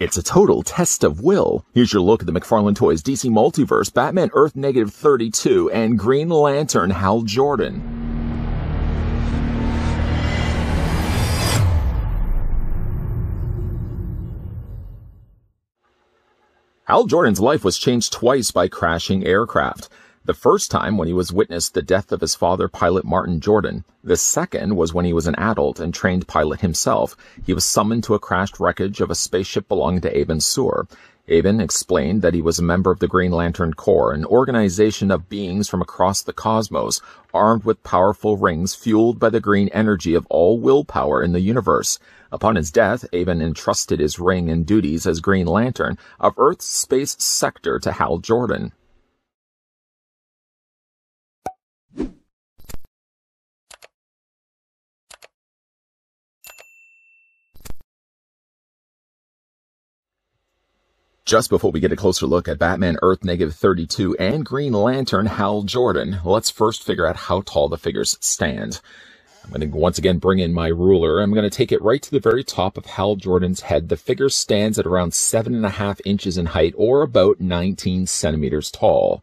It's a total test of will. Here's your look at the McFarlane Toys DC Multiverse, Batman Earth-32, and Green Lantern Hal Jordan. Hal Jordan's life was changed twice by crashing aircraft. The first time when he was witnessed the death of his father, pilot Martin Jordan. The second was when he was an adult and trained pilot himself. He was summoned to a crashed wreckage of a spaceship belonging to Abin Sur. Abin explained that he was a member of the Green Lantern Corps, an organization of beings from across the cosmos, armed with powerful rings fueled by the green energy of all willpower in the universe. Upon his death, Abin entrusted his ring and duties as Green Lantern of Earth's space sector to Hal Jordan. Just before we get a closer look at Batman Earth-32 and Green Lantern Hal Jordan, let's first figure out how tall the figures stand. I'm going to once again bring in my ruler. I'm going to take it right to the very top of Hal Jordan's head. The figure stands at around 7.5 inches in height, or about 19 centimeters tall.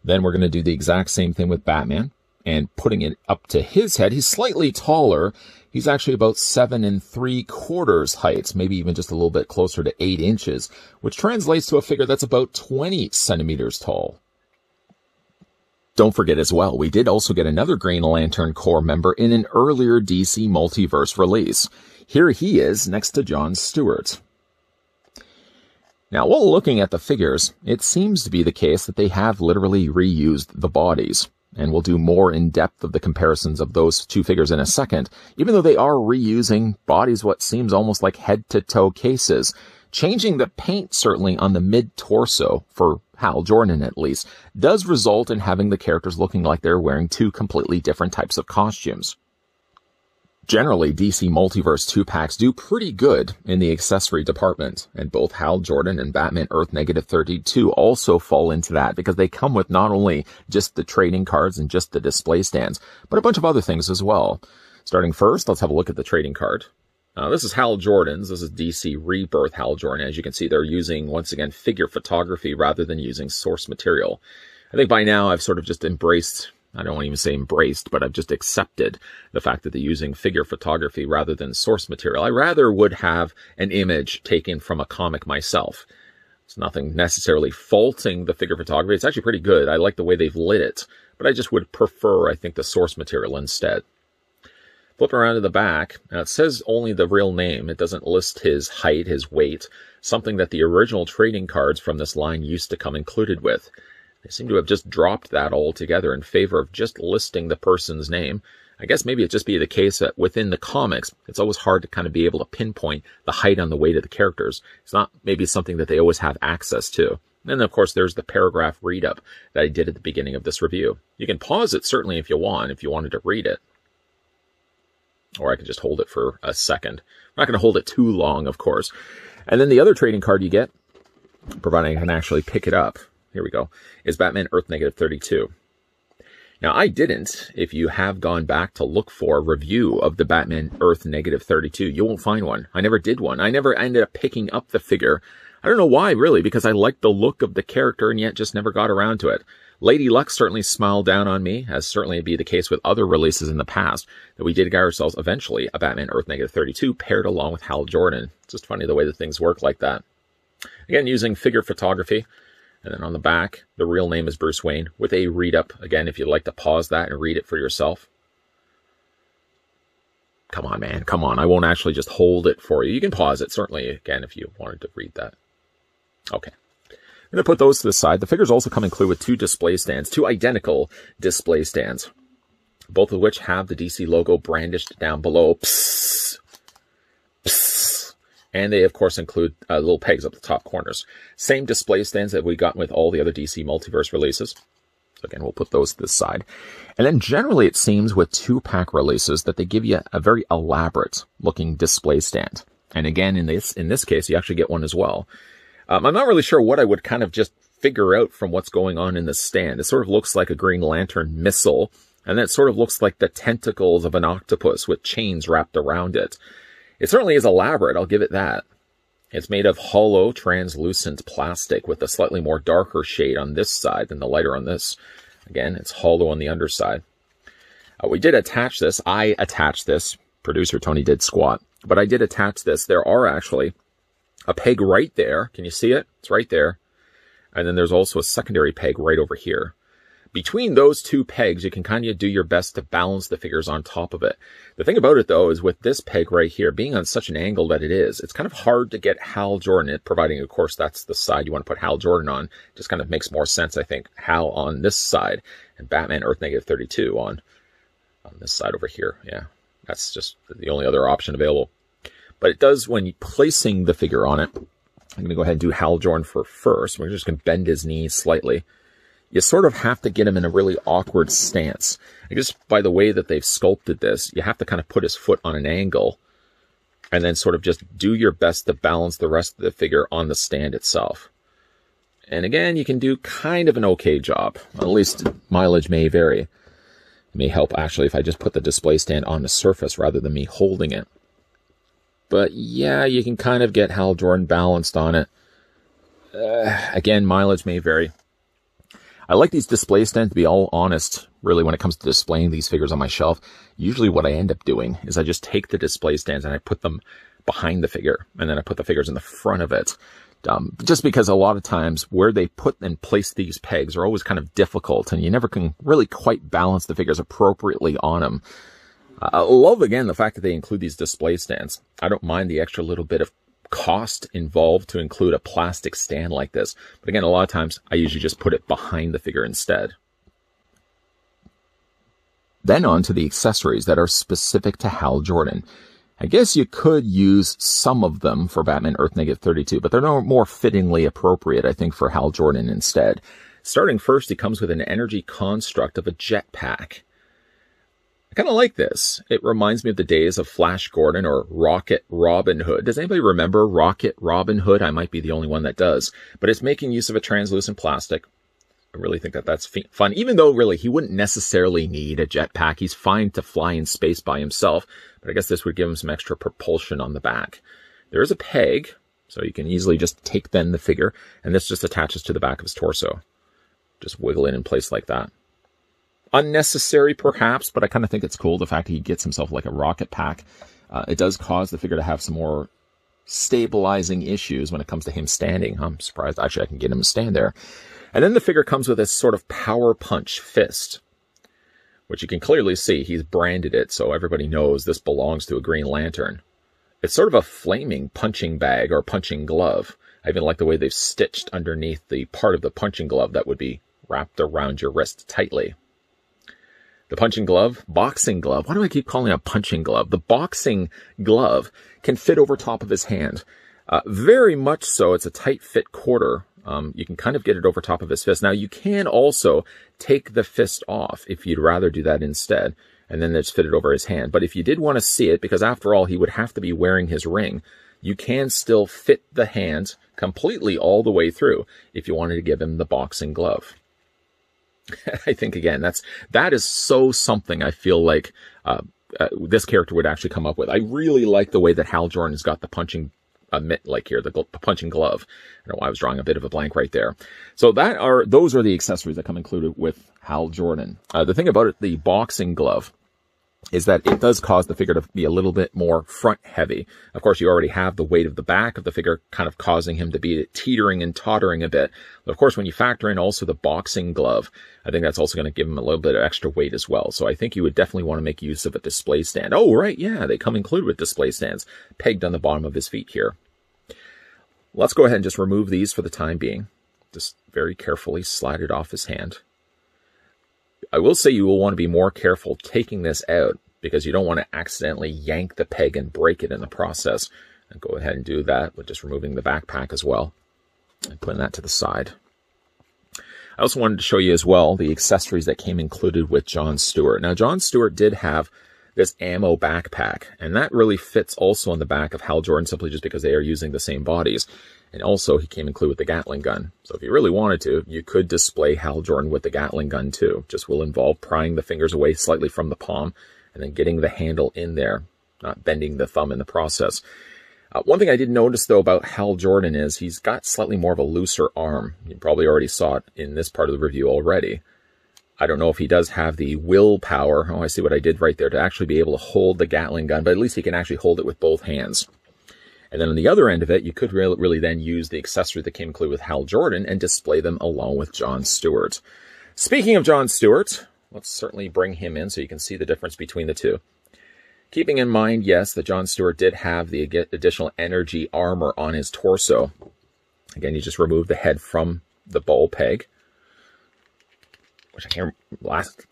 Then we're going to do the exact same thing with Batman, and putting it up to his head, he's slightly taller. He's actually about 7 3/4 height, maybe even just a little bit closer to 8 inches, which translates to a figure that's about 20 centimeters tall. Don't forget as well, we did also get another Green Lantern Corps member in an earlier DC Multiverse release. Here he is next to Jon Stewart. Now, while looking at the figures, it seems to be the case that they have literally reused the bodies. And we'll do more in depth of the comparisons of those two figures in a second, even though they are reusing bodies what seems almost like head-to-toe cases. Changing the paint, certainly on the mid-torso, for Hal Jordan at least, does result in having the characters looking like they're wearing two completely different types of costumes. Generally, DC Multiverse 2-packs do pretty good in the accessory department, and both Hal Jordan and Batman Earth-32 also fall into that, because they come with not only just the trading cards and just the display stands, but a bunch of other things as well. Starting first, let's have a look at the trading card. This is Hal Jordan's. This is DC Rebirth Hal Jordan. As you can see, they're using, once again, figure photography rather than using source material. I think by now I've sort of just embraced... I don't want to even say embraced, but I've just accepted the fact that they're using figure photography rather than source material. I rather would have an image taken from a comic myself. It's nothing necessarily faulting the figure photography. It's actually pretty good. I like the way they've lit it, but I just would prefer, I think, the source material instead. Flip around to the back. Now, it says only the real name. It doesn't list his height, his weight, something that the original trading cards from this line used to come included with. They seem to have just dropped that altogether in favor of just listing the person's name. I guess maybe it'd just be the case that within the comics, it's always hard to kind of be able to pinpoint the height on the weight of the characters. It's not maybe something that they always have access to. And then, of course, there's the paragraph read-up that I did at the beginning of this review. You can pause it, certainly, if you wanted to read it. Or I could just hold it for a second. I'm not going to hold it too long, of course. And then the other trading card you get, providing I can actually pick it up, here we go, is Batman Earth-32. Now, I didn't. If you have gone back to look for a review of the Batman Earth-32, you won't find one. I never did one. I never ended up picking up the figure. I don't know why, really, because I liked the look of the character and yet just never got around to it. Lady Luck certainly smiled down on me, as certainly be the case with other releases in the past, that we did get ourselves eventually a Batman Earth-32 paired along with Hal Jordan. It's just funny the way that things work like that. Again, using figure photography. And then on the back, the real name is Bruce Wayne, with a read-up. Again, if you'd like to pause that and read it for yourself. Come on, man. Come on. I won't actually just hold it for you. You can pause it, certainly, again, if you wanted to read that. Okay. I'm going to put those to the side. The figures also come included with two display stands, two identical display stands, both of which have the DC logo brandished down below. Psst. Psst. And they, of course, include little pegs up the top corners. Same display stands that we got with all the other DC Multiverse releases. So again, we'll put those to the side. And then generally, it seems with 2-pack releases that they give you a very elaborate-looking display stand. And again, in this case, you actually get one as well. I'm not really sure what I would kind of just figure out from what's going on in the stand. It sort of looks like a Green Lantern missile, and then it sort of looks like the tentacles of an octopus with chains wrapped around it. It certainly is elaborate, I'll give it that. It's made of hollow, translucent plastic with a slightly more darker shade on this side than the lighter on this. Again, it's hollow on the underside. We did attach this. I attached this. Producer Tony did squat. But I did attach this. There are actually a peg right there. Can you see it? It's right there. And then there's also a secondary peg right over here. Between those two pegs, you can kind of do your best to balance the figures on top of it. The thing about it, though, is with this peg right here, being on such an angle that it is, it's kind of hard to get Hal Jordan, providing, of course, that's the side you want to put Hal Jordan on. Just kind of makes more sense, I think, Hal on this side and Batman Earth-32 on this side over here. Yeah, that's just the only other option available. But it does, when you're placing the figure on it, I'm going to go ahead and do Hal Jordan first. We're just going to bend his knees slightly. You sort of have to get him in a really awkward stance. Just by the way that they've sculpted this, you have to kind of put his foot on an angle and then sort of just do your best to balance the rest of the figure on the stand itself. And again, you can do kind of an okay job. At least mileage may vary. It may help, actually, if I just put the display stand on the surface rather than me holding it. But yeah, you can kind of get Hal Jordan balanced on it. Again, mileage may vary. I like these display stands, to be all honest, really, when it comes to displaying these figures on my shelf. Usually what I end up doing is I just take the display stands and I put them behind the figure, and then I put the figures in the front of it. Just because a lot of times where they put and place these pegs are always kind of difficult, and you never can really quite balance the figures appropriately on them. I love, again, the fact that they include these display stands. I don't mind the extra little bit of cost involved to include a plastic stand like this. But again, a lot of times I usually just put it behind the figure instead. Then on to the accessories that are specific to Hal Jordan. I guess you could use some of them for Batman Earth-32, but they're no more fittingly appropriate, I think, for Hal Jordan instead. Starting first, he comes with an energy construct of a jetpack. I kind of like this. It reminds me of the days of Flash Gordon or Rocket Robin Hood. Does anybody remember Rocket Robin Hood? I might be the only one that does. But it's making use of a translucent plastic. I really think that that's fun, even though really he wouldn't necessarily need a jetpack. He's fine to fly in space by himself. But I guess this would give him some extra propulsion on the back. There is a peg, so you can easily just take then the figure. And this just attaches to the back of his torso. Just wiggle it in place like that. Unnecessary, perhaps, but I kind of think it's cool, the fact that he gets himself like a rocket pack. It does cause the figure to have some more stabilizing issues when it comes to him standing. I'm surprised, actually, I can get him to stand there. And then the figure comes with this sort of power punch fist, which you can clearly see. He's branded it, so everybody knows this belongs to a Green Lantern. It's sort of a flaming punching bag or punching glove. I even like the way they've stitched underneath the part of the punching glove that would be wrapped around your wrist tightly. The punching glove, boxing glove. Why do I keep calling it a punching glove? The boxing glove can fit over top of his hand. Very much so. It's a tight fit quarter. You can kind of get it over top of his fist. Now, you can also take the fist off if you'd rather do that instead, and then just fit it over his hand. But if you did want to see it, because after all, he would have to be wearing his ring, you can still fit the hand completely all the way through if you wanted to give him the boxing glove. I think, again, that is so something I feel like this character would actually come up with. I really like the way that Hal Jordan's got the punching mitt, like here, the punching glove. I don't know why I was drawing a bit of a blank right there. So those are the accessories that come included with Hal Jordan. The thing about it, the boxing glove, is that it does cause the figure to be a little bit more front heavy. Of course, you already have the weight of the back of the figure kind of causing him to be teetering and tottering a bit. But of course, when you factor in also the boxing glove, I think that's also going to give him a little bit of extra weight as well. So I think you would definitely want to make use of a display stand. Oh, right. Yeah, they come included with display stands pegged on the bottom of his feet here. Let's go ahead and just remove these for the time being. Just very carefully slide it off his hand. I will say you will want to be more careful taking this out because you don't want to accidentally yank the peg and break it in the process. And go ahead and do that with just removing the backpack as well and putting that to the side. I also wanted to show you as well the accessories that came included with Jon Stewart. Now, Jon Stewart did have this ammo backpack, and that really fits also on the back of Hal Jordan simply just because they are using the same bodies. And also, he came included with the Gatling gun. So if you really wanted to, you could display Hal Jordan with the Gatling gun too. Just will involve prying the fingers away slightly from the palm and then getting the handle in there, not bending the thumb in the process. One thing I did notice, though, about Hal Jordan is he's got slightly more of a looser arm. You probably already saw it in this part of the review already. I don't know if he does have the willpower. Oh, I see what I did right there, to actually be able to hold the Gatling gun, but at least he can actually hold it with both hands. And then on the other end of it, you could really then use the accessories that came included with Hal Jordan and display them along with Jon Stewart. Speaking of Jon Stewart, let's certainly bring him in so you can see the difference between the two. Keeping in mind, yes, that Jon Stewart did have the additional energy armor on his torso. Again, you just remove the head from the ball peg, which I can't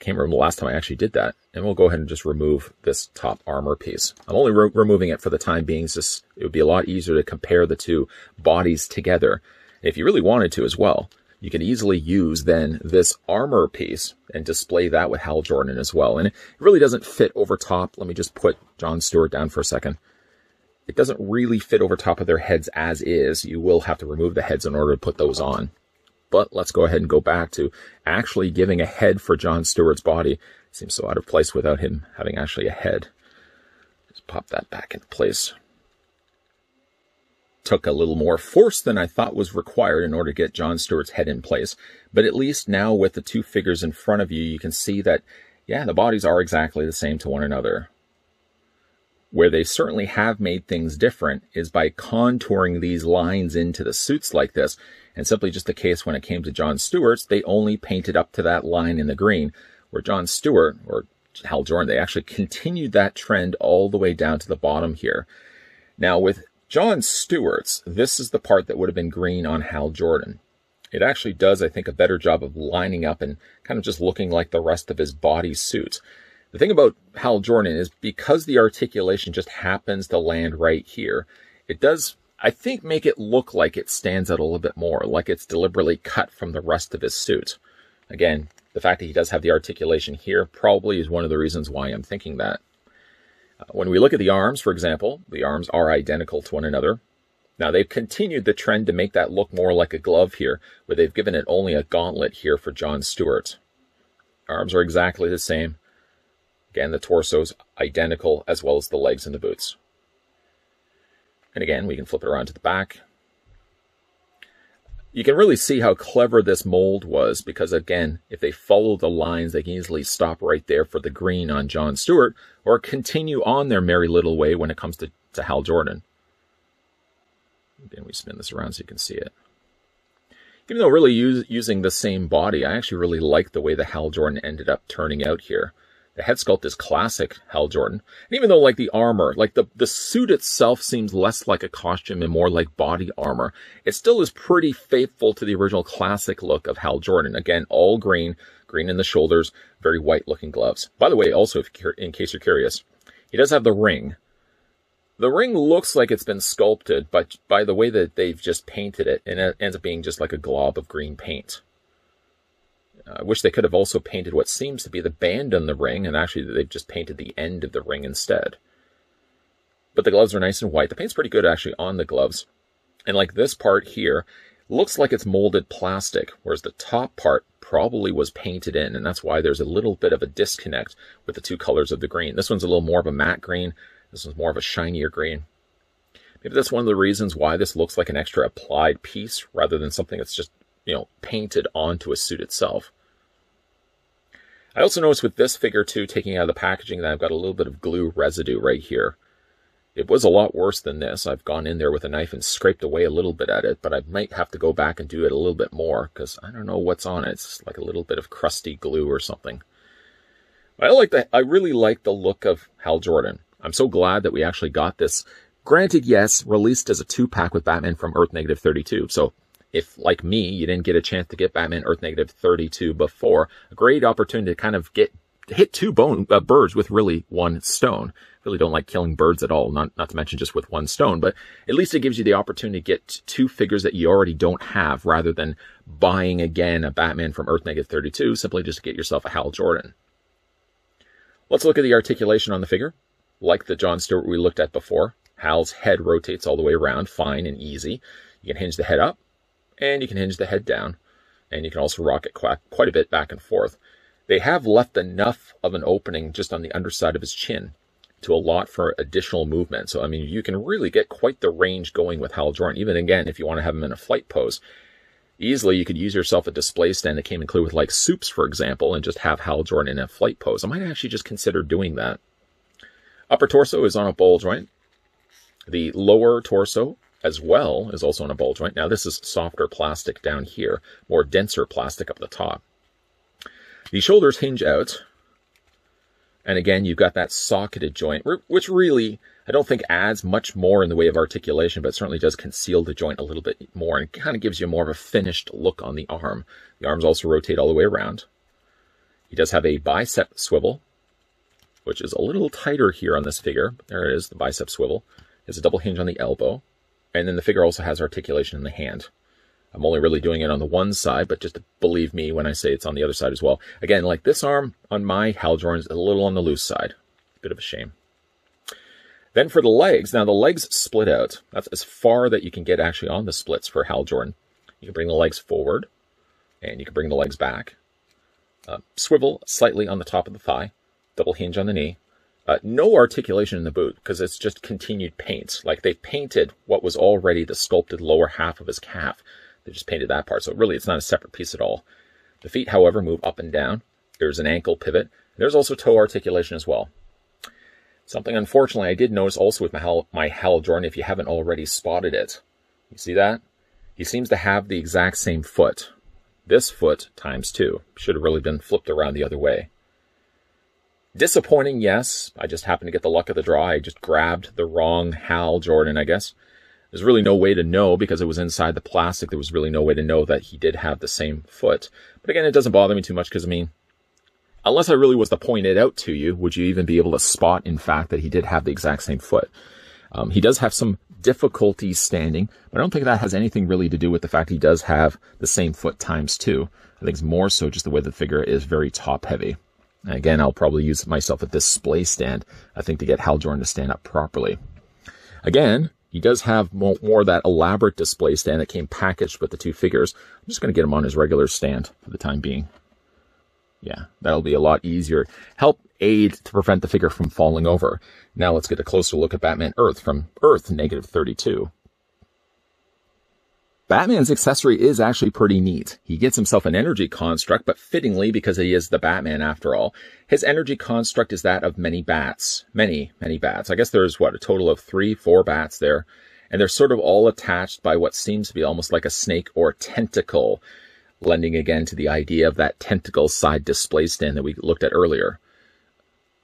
remember the last time I actually did that. And we'll go ahead and just remove this top armor piece. I'm only removing it for the time being. Just, it would be a lot easier to compare the two bodies together. If you really wanted to as well, you could easily use then this armor piece and display that with Hal Jordan as well. And it really doesn't fit over top. Let me just put Jon Stewart down for a second. It doesn't really fit over top of their heads as is. You will have to remove the heads in order to put those on. But let's go ahead and go back to actually giving a head for Jon Stewart's body. It seems so out of place without him having actually a head. Just pop that back into place. Took a little more force than I thought was required in order to get Jon Stewart's head in place. But at least now with the two figures in front of you, you can see that, yeah, the bodies are exactly the same to one another. Where they certainly have made things different is by contouring these lines into the suits like this. And simply just the case when it came to Jon Stewart's, they only painted up to that line in the green. Where Jon Stewart, or Hal Jordan, they actually continued that trend all the way down to the bottom here. Now with Jon Stewart's, this is the part that would have been green on Hal Jordan. It actually does, I think, a better job of lining up and kind of just looking like the rest of his body suit. The thing about Hal Jordan is because the articulation just happens to land right here, it does, I think, make it look like it stands out a little bit more, like it's deliberately cut from the rest of his suit. Again, the fact that he does have the articulation here probably is one of the reasons why I'm thinking that. When we look at the arms, for example, the arms are identical to one another. Now, they've continued the trend to make that look more like a glove here, where they've given it only a gauntlet here for Jon Stewart. Arms are exactly the same. Again, the torso's identical, as well as the legs and the boots. And again, we can flip it around to the back. You can really see how clever this mold was, because again, if they follow the lines, they can easily stop right there for the green on Jon Stewart, or continue on their merry little way when it comes to Hal Jordan. Again, we spin this around so you can see it. Even though really using the same body, I actually really like the way the Hal Jordan ended up turning out here. The head sculpt is classic Hal Jordan. And even though like the armor, like the suit itself seems less like a costume and more like body armor, it still is pretty faithful to the original classic look of Hal Jordan. Again, all green, green in the shoulders, very white looking gloves. By the way, also, in case you're curious, he does have the ring. The ring looks like it's been sculpted, but by the way that they've just painted it, and it ends up being just like a glob of green paint. I wish they could have also painted what seems to be the band on the ring, and actually they've just painted the end of the ring instead. But the gloves are nice and white. The paint's pretty good actually on the gloves. And like this part here, looks like it's molded plastic, whereas the top part probably was painted in, and that's why there's a little bit of a disconnect with the two colors of the green. This one's a little more of a matte green. This one's more of a shinier green. Maybe that's one of the reasons why this looks like an extra applied piece rather than something that's just, you know, painted onto a suit itself. I also noticed with this figure too, taking out of the packaging, that I've got a little bit of glue residue right here. It was a lot worse than this. I've gone in there with a knife and scraped away a little bit at it, but I might have to go back and do it a little bit more because I don't know what's on it. It's like a little bit of crusty glue or something. I really like the look of Hal Jordan. I'm so glad that we actually got this. Granted, yes, released as a 2-pack with Batman from Earth-32. So if, like me, you didn't get a chance to get Batman Earth-32 before, a great opportunity to kind of hit two birds with really one stone. Really don't like killing birds at all, not to mention just with one stone, but at least it gives you the opportunity to get two figures that you already don't have, rather than buying again a Batman from Earth-32, simply just to get yourself a Hal Jordan. Let's look at the articulation on the figure. Like the Jon Stewart we looked at before, Hal's head rotates all the way around, fine and easy. You can hinge the head up, and you can hinge the head down, and you can also rock it quite a bit back and forth. They have left enough of an opening just on the underside of his chin to a lot for additional movement. So, I mean, you can really get quite the range going with Hal Jordan. Even again, if you want to have him in a flight pose, easily you could use yourself a display stand that came included with like soups, for example, and just have Hal Jordan in a flight pose. I might actually just consider doing that. Upper torso is on a ball joint. The lower torso as well is also on a ball joint. Now this is softer plastic down here, more denser plastic up the top. The shoulders hinge out. And again, you've got that socketed joint, which really, I don't think adds much more in the way of articulation, but certainly does conceal the joint a little bit more and kind of gives you more of a finished look on the arm. The arms also rotate all the way around. He does have a bicep swivel, which is a little tighter here on this figure. There it is, the bicep swivel. There's a double hinge on the elbow. And then the figure also has articulation in the hand. I'm only really doing it on the one side, but just believe me when I say it's on the other side as well. Again, like this arm on my Hal Jordan is a little on the loose side. Bit of a shame. Then for the legs, now the legs split out. That's as far that you can get actually on the splits for Hal Jordan. You can bring the legs forward, and you can bring the legs back. Swivel slightly on the top of the thigh. Double hinge on the knee. No articulation in the boot, because it's just continued paint. Like they painted what was already the sculpted lower half of his calf. They just painted that part, so really it's not a separate piece at all. The feet, however, move up and down. There's an ankle pivot. There's also toe articulation as well. Something, unfortunately, I did notice also with my Hal Jordan, if you haven't already spotted it. You see that? He seems to have the exact same foot. This foot times 2. Should have really been flipped around the other way. Disappointing, yes. I just happened to get the luck of the draw. I just grabbed the wrong Hal Jordan, I guess. There's really no way to know because it was inside the plastic. There was really no way to know that he did have the same foot. But again, it doesn't bother me too much because, I mean, unless I really was to point it out to you, would you even be able to spot, in fact, that he did have the exact same foot? He does have some difficulty standing, but I don't think that has anything really to do with the fact he does have the same foot times 2. I think it's more so just the way the figure is very top-heavy. Again, I'll probably use myself a display stand, I think, to get Hal Jordan to stand up properly. Again, he does have more of that elaborate display stand that came packaged with the 2 figures. I'm just going to get him on his regular stand for the time being. Yeah, that'll be a lot easier. Help aid to prevent the figure from falling over. Now let's get a closer look at Batman Earth from Earth-32. Batman's accessory is actually pretty neat. He gets himself an energy construct, but fittingly, because he is the Batman after all, his energy construct is that of many bats. Many bats. I guess there's, a total of 3-4 bats there. And they're sort of all attached by what seems to be almost like a snake or tentacle, lending again to the idea of that tentacle side display stand that we looked at earlier.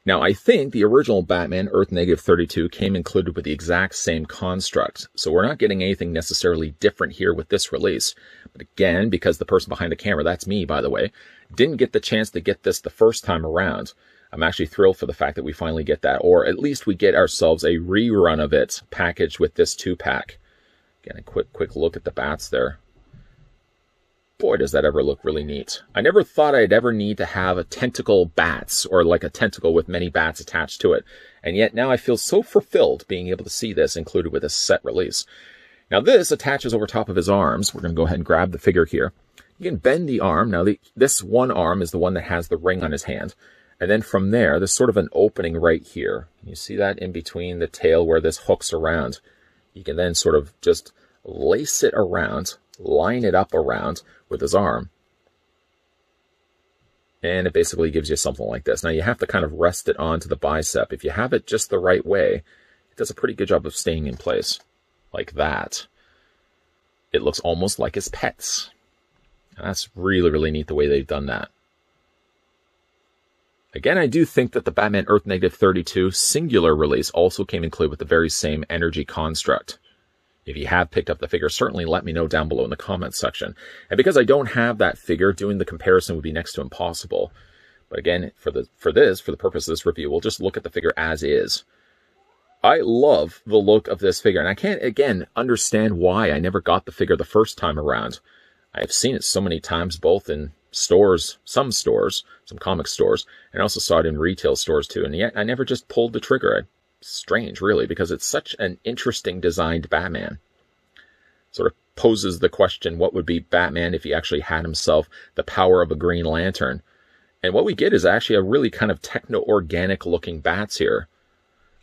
Now, I think the original Batman, Earth-32, came included with the exact same construct, so we're not getting anything necessarily different here with this release. But again, because the person behind the camera, that's me, by the way, didn't get the chance to get this the first time around, I'm actually thrilled for the fact that we finally get that, or at least we get ourselves a rerun of it packaged with this 2-pack. Again, a quick look at the bats there. Boy, does that ever look really neat. I never thought I'd ever need to have a tentacle bats, or like a tentacle with many bats attached to it. And yet now I feel so fulfilled being able to see this included with this set release. Now this attaches over top of his arms. We're going to go ahead and grab the figure here. You can bend the arm. Now this one arm is the one that has the ring on his hand. And then from there, there's sort of an opening right here. You see that in between the tail where this hooks around. You can then sort of just lace it around, line it up around with his arm, and it basically gives you something like this. Now you have to kind of rest it onto the bicep. If you have it just the right way, it does a pretty good job of staying in place like that. It looks almost like his pets. And that's really neat the way they've done that. Again, I do think that the Batman Earth-32 singular release also came included with the very same energy construct. If you have picked up the figure, certainly let me know down below in the comments section. And because I don't have that figure, doing the comparison would be next to impossible. But again, for the purpose of this review, we'll just look at the figure as is. I love the look of this figure, and I can't, again, understand why I never got the figure the first time around. I have seen it so many times, both in stores, some comic stores, and I also saw it in retail stores too, and yet I never just pulled the trigger. Strange, really, because it's such an interesting designed Batman. Sort of poses the question, what would be Batman if he actually had himself the power of a Green Lantern? And what we get is actually a really kind of techno-organic looking bats here.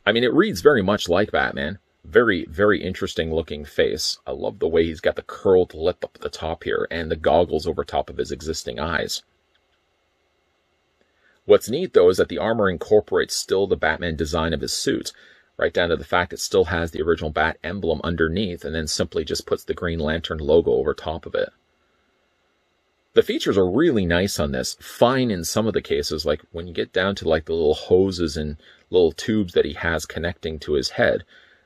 I mean, it reads very much like Batman. Very, very interesting looking face. I love the way he's got the curled lip up at the top here and the goggles over top of his existing eyes. What's neat, though, is that the armor incorporates still the Batman design of his suit, right down to the fact it still has the original Bat emblem underneath and then simply just puts the Green Lantern logo over top of it. The features are really nice on this, fine in some of the cases, like when you get down to like the little hoses and little tubes that he has connecting to his head.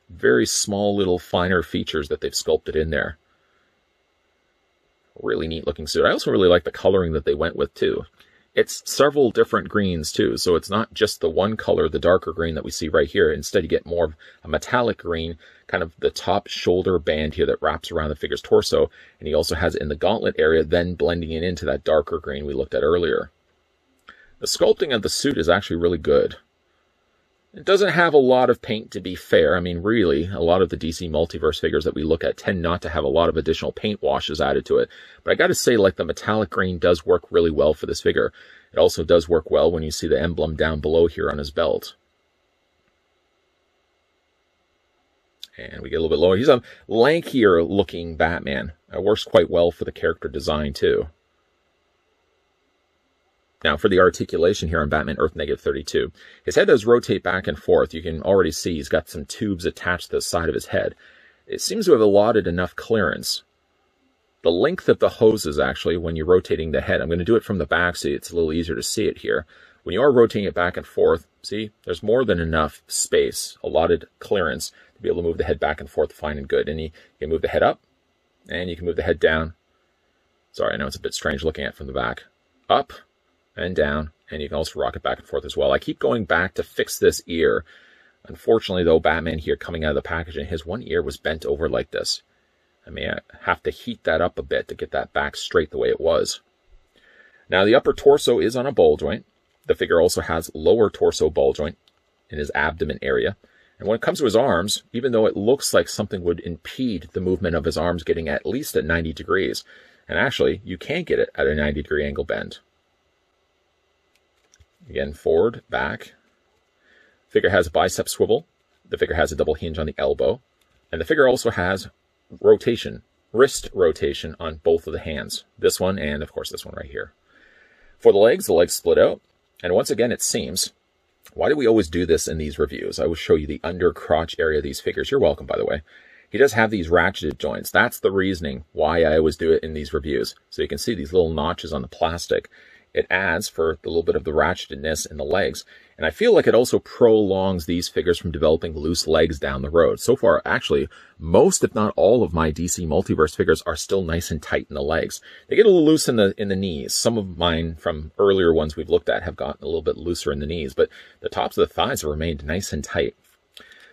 Very small little finer features that they've sculpted in there. Really neat looking suit. I also really like the coloring that they went with too. It's several different greens too, so it's not just the one color, the darker green that we see right here. Instead you get more of a metallic green, kind of the top shoulder band here that wraps around the figure's torso, and he also has it in the gauntlet area, then blending it into that darker green we looked at earlier. The sculpting of the suit is actually really good. It doesn't have a lot of paint, to be fair. I mean, really, a lot of the DC Multiverse figures that we look at tend not to have a lot of additional paint washes added to it. But I gotta say, like, the metallic green does work really well for this figure. It also does work well when you see the emblem down below here on his belt. And we get a little bit lower. He's a lankier looking Batman. It works quite well for the character design, too. Now, for the articulation here on Batman Earth-32, his head does rotate back and forth. You can already see he's got some tubes attached to the side of his head. It seems to have allotted enough clearance. The length of the hoses, actually, when you're rotating the head, I'm going to do it from the back so it's a little easier to see it here. When you are rotating it back and forth, see, there's more than enough space, allotted clearance, to be able to move the head back and forth fine and good. And you can move the head up, and you can move the head down. Sorry, I know it's a bit strange looking at it from the back. Up and down, and you can also rock it back and forth as well. I keep going back to fix this ear. Unfortunately, though, Batman here coming out of the packaging, his one ear was bent over like this. I may have to heat that up a bit to get that back straight the way it was. Now, the upper torso is on a ball joint. The figure also has lower torso ball joint in his abdomen area. And when it comes to his arms, even though it looks like something would impede the movement of his arms getting at least at 90 degrees, and actually, you can get it at a 90-degree angle bend. Again, forward, back. Figure has a bicep swivel. The figure has a double hinge on the elbow. And the figure also has rotation, wrist rotation on both of the hands. This one and, of course, this one right here. For the legs split out. And once again, it seems, why do we always do this in these reviews? I will show you the under crotch area of these figures. You're welcome, by the way. He does have these ratcheted joints. That's the reasoning why I always do it in these reviews. So you can see these little notches on the plastic. It adds for the little bit of the ratchetedness in the legs. And I feel like it also prolongs these figures from developing loose legs down the road. So far, actually, most, if not all, of my DC Multiverse figures are still nice and tight in the legs. They get a little loose in the knees. Some of mine from earlier ones we've looked at have gotten a little bit looser in the knees, but the tops of the thighs have remained nice and tight.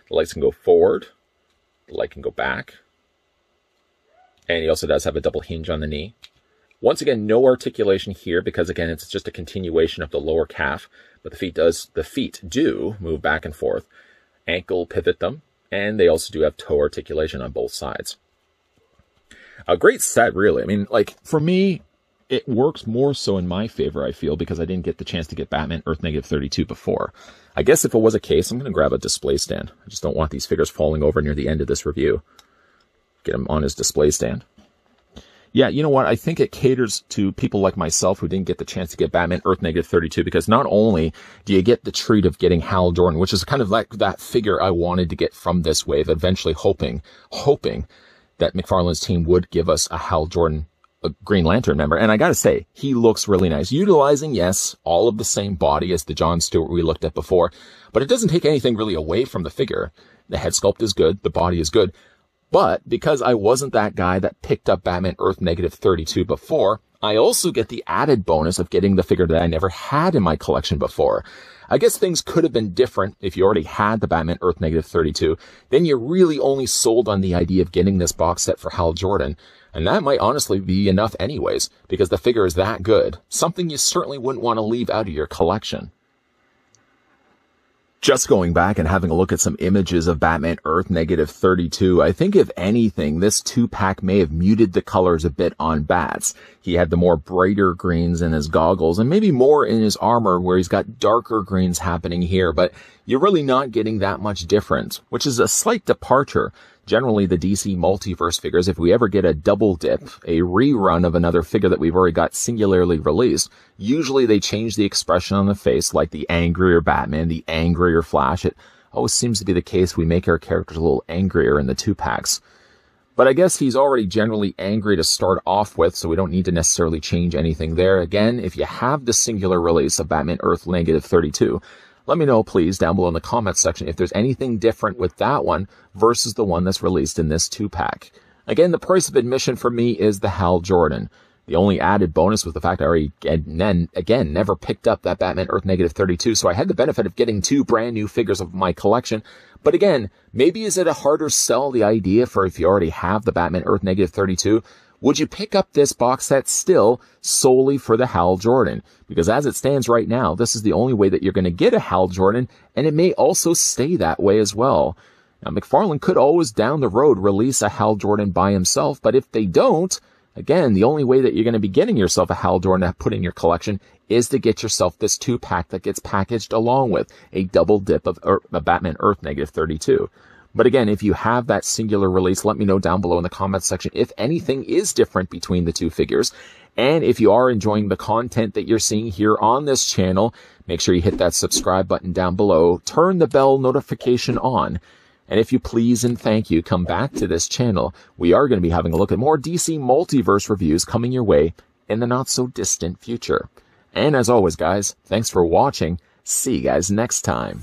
The legs can go forward. The leg can go back. And he also does have a double hinge on the knee. Once again, no articulation here because, again, it's just a continuation of the lower calf. But the feet do move back and forth. Ankle pivot them. And they also do have toe articulation on both sides. A great set, really. I mean, like, for me, it works more so in my favor, I feel, because I didn't get the chance to get Batman Earth-32 before. I guess if it was a case, I'm going to grab a display stand. I just don't want these figures falling over near the end of this review. Get him on his display stand. Yeah, you know what? I think it caters to people like myself who didn't get the chance to get Batman Earth-32 because not only do you get the treat of getting Hal Jordan, which is kind of like that figure I wanted to get from this wave, eventually hoping that McFarlane's team would give us a Hal Jordan, a Green Lantern member. And I gotta say, he looks really nice. Utilizing, yes, all of the same body as the Jon Stewart we looked at before, but it doesn't take anything really away from the figure. The head sculpt is good. The body is good. But because I wasn't that guy that picked up Batman Earth-32 before, I also get the added bonus of getting the figure that I never had in my collection before. I guess things could have been different if you already had the Batman Earth-32. Then you're really only sold on the idea of getting this box set for Hal Jordan. And that might honestly be enough anyways, because the figure is that good. Something you certainly wouldn't want to leave out of your collection. Just going back and having a look at some images of Batman Earth-32, I think if anything, this 2-pack may have muted the colors a bit on Bats. He had the more brighter greens in his goggles and maybe more in his armor where he's got darker greens happening here, but you're really not getting that much difference, which is a slight departure. Generally, the DC Multiverse figures, if we ever get a double dip, a rerun of another figure that we've already got singularly released, usually they change the expression on the face, like the angrier Batman, the angrier Flash. It always seems to be the case we make our characters a little angrier in the 2-packs. But I guess he's already generally angry to start off with, so we don't need to necessarily change anything there. Again, if you have the singular release of Batman Earth-32, let me know, please, down below in the comments section if there's anything different with that one versus the one that's released in this 2-pack. Again, the price of admission for me is the Hal Jordan. The only added bonus was the fact I already, again, never picked up that Batman Earth-32, so I had the benefit of getting 2 brand new figures of my collection. But again, maybe is it a harder sell, the idea for if you already have the Batman Earth-32? Would you pick up this box set still solely for the Hal Jordan? Because as it stands right now, this is the only way that you're going to get a Hal Jordan, and it may also stay that way as well. Now, McFarlane could always down the road release a Hal Jordan by himself, but if they don't, again, the only way that you're going to be getting yourself a Hal Jordan to put in your collection is to get yourself this 2-pack that gets packaged along with a double dip of Batman Earth-32. But again, if you have that singular release, let me know down below in the comments section if anything is different between the 2 figures. And if you are enjoying the content that you're seeing here on this channel, make sure you hit that subscribe button down below, turn the bell notification on. And if you please and thank you, come back to this channel. We are going to be having a look at more DC Multiverse reviews coming your way in the not so distant future. And as always, guys, thanks for watching. See you guys next time.